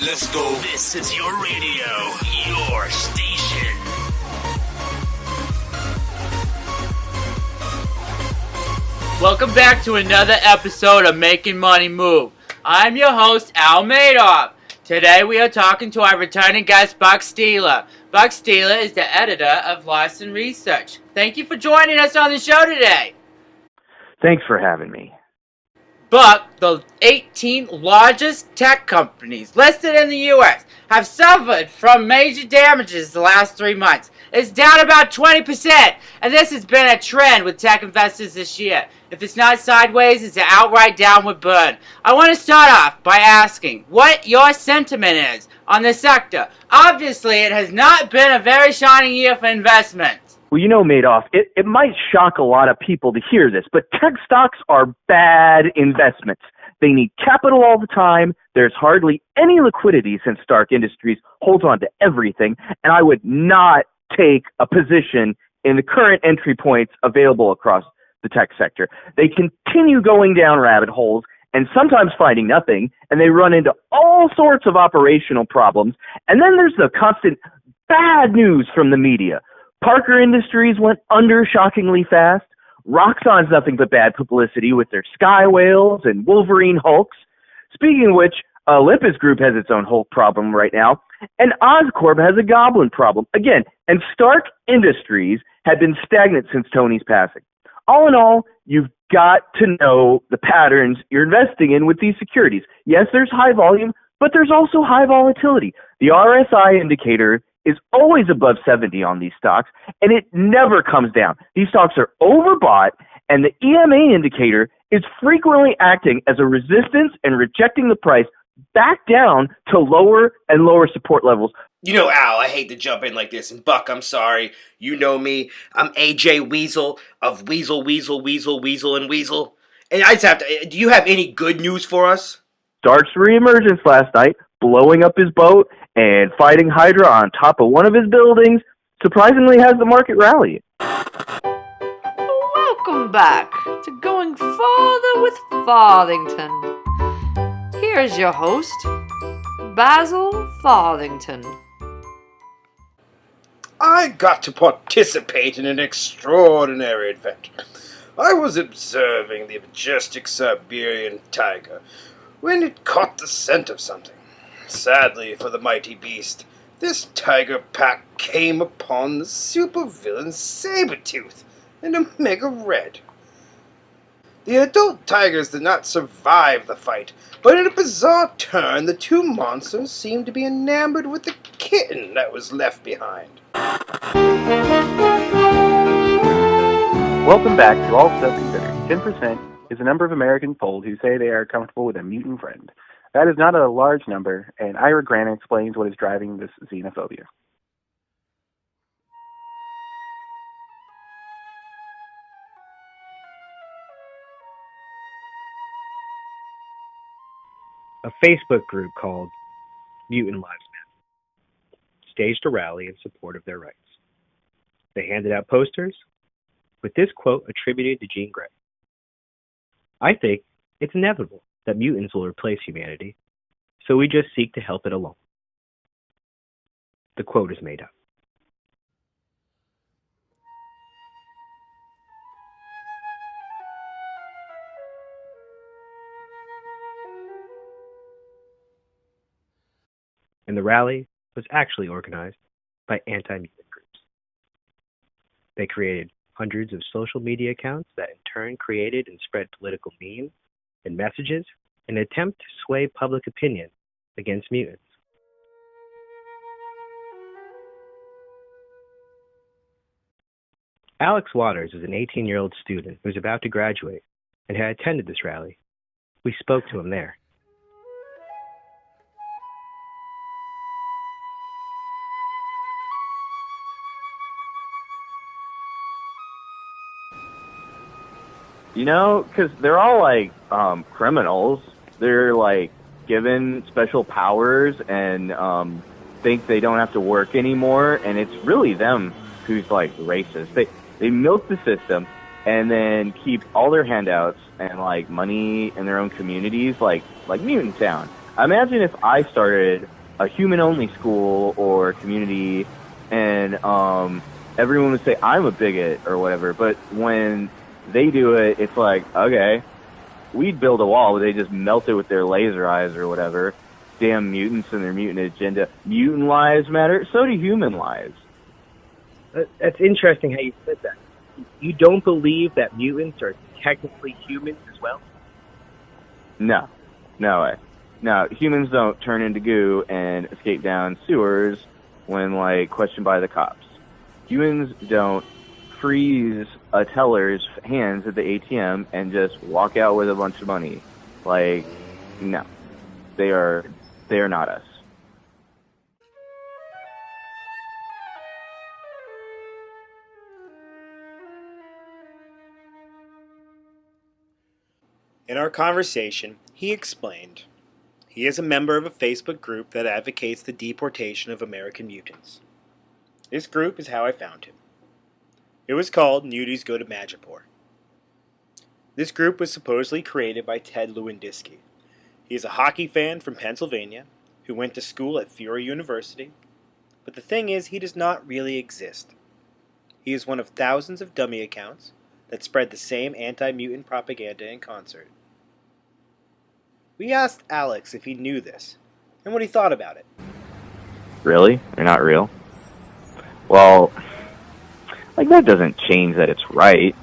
Let's go. This is your radio, your station. Welcome back to another episode of Making Money Move. I'm your host, Al Madoff. Today we are talking to our returning guest, Buck Steeler. Buck Steeler is the editor of Larson Research. Thank you for joining us on the show today. Thanks for having me. Buck, the 18 largest tech companies listed in the U.S. have suffered from major damages the last 3 months. It's down about 20%, and this has been a trend with tech investors this year. If it's not sideways, it's an outright downward burn. I want to start off by asking what your sentiment is on the sector. Obviously, it has not been a very shining year for investment. Well, you know, Madoff, it might shock a lot of people to hear this, but tech stocks are bad investments. They need capital all the time. There's hardly any liquidity since Stark Industries holds on to everything, and I would not take a position in the current entry points available across the tech sector. They continue going down rabbit holes and sometimes finding nothing, and they run into all sorts of operational problems. And then there's the constant bad news from the media. Parker Industries went under shockingly fast. Roxxon's nothing but bad publicity with their Sky Whales and Wolverine Hulks. Speaking of which, Olympus Group has its own Hulk problem right now, and Oscorp has a Goblin problem. Again, and Stark Industries had been stagnant since Tony's passing. All in all, you've got to know the patterns you're investing in with these securities. Yes, there's high volume, but there's also high volatility. The RSI indicator is always above 70 on these stocks, and it never comes down. These stocks are overbought, and the EMA indicator is frequently acting as a resistance and rejecting the price back down to lower and lower support levels. You know, Al, I hate to jump in like this, and Buck, I'm sorry. You know me. I'm AJ Weasel of Weasel, and Weasel. And I just have to, do you have any good news for us? Stark's reemergence last night, blowing up his boat and fighting Hydra on top of one of his buildings, surprisingly has the market rallying. Welcome back to Going Farther with Farthington. Here's your host, Basil Farthington. I got to participate in an extraordinary adventure. I was observing the majestic Siberian tiger when it caught the scent of something. Sadly for the mighty beast, this tiger pack came upon the supervillain Sabretooth and Omega Red. The adult tigers did not survive the fight, but in a bizarre turn, the two monsters seemed to be enamored with the kitten that was left behind. Welcome back to All Stuff Considered. 10% is the number of Americans polled who say they are comfortable with a mutant friend. That is not a large number, and Ira Grant explains what is driving this xenophobia. A Facebook group called Mutant Lives Matter staged a rally in support of their rights. They handed out posters with this quote attributed to Jean Grey. I think it's inevitable that mutants will replace humanity, so we just seek to help it along. The quote is made up. And the rally was actually organized by anti-mutant groups. They created hundreds of social media accounts that in turn created and spread political memes and messages in an attempt to sway public opinion against mutants. Alex Waters is an 18-year-old student who is about to graduate and had attended this rally. We spoke to him there. You know, because they're all, like, criminals. They're, like, given special powers and think they don't have to work anymore, and it's really them who's, like, racist. They milk the system and then keep all their handouts and, like, money in their own communities, like Mutant Town. Imagine if I started a human-only school or community, and everyone would say, I'm a bigot or whatever, but when they do it, it's like, okay, we'd build a wall, but they just melt it with their laser eyes or whatever. Damn mutants and their mutant agenda. Mutant lives matter, so do human lives. That's interesting how you said that. You don't believe that mutants are technically humans as well? No way. No, humans don't turn into goo and escape down sewers when, like, questioned by the cops. Humans don't freeze a teller's hands at the ATM and just walk out with a bunch of money. Like, no. They are not us. In our conversation, he explained he is a member of a Facebook group that advocates the deportation of American mutants. This group is how I found him. It was called Muties Go to Madripoor. This group was supposedly created by Ted Lewandowski. He is a hockey fan from Pennsylvania who went to school at Fury University, but the thing is, he does not really exist. He is one of thousands of dummy accounts that spread the same anti-mutant propaganda in concert. We asked Alex if he knew this, and what he thought about it. Really? They're not real? Well, like, that doesn't change that it's right?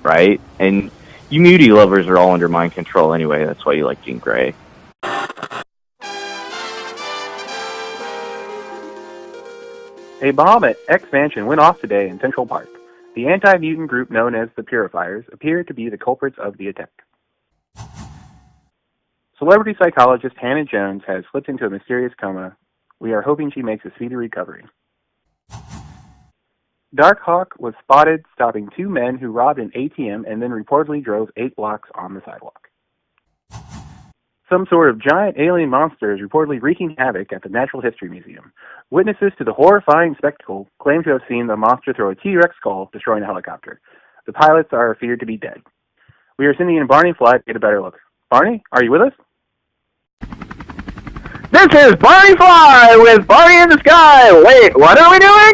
And you mutie lovers are all under mind control anyway, that's why you like Jean Grey. A bomb at X Mansion went off today in Central Park. The anti-mutant group known as the Purifiers appear to be the culprits of the attack. Celebrity psychologist Hannah Jones has slipped into a mysterious coma. We are hoping she makes a speedy recovery. Darkhawk was spotted stopping two men who robbed an ATM and then reportedly drove 8 blocks on the sidewalk. Some sort of giant alien monster is reportedly wreaking havoc at the Natural History Museum. Witnesses to the horrifying spectacle claim to have seen the monster throw a T-Rex skull, destroying a helicopter. The pilots are feared to be dead. We are sending in Barney Fly to get a better look. Barney, are you with us? This is Barney Fly with Barney in the Sky! Wait, what are we doing?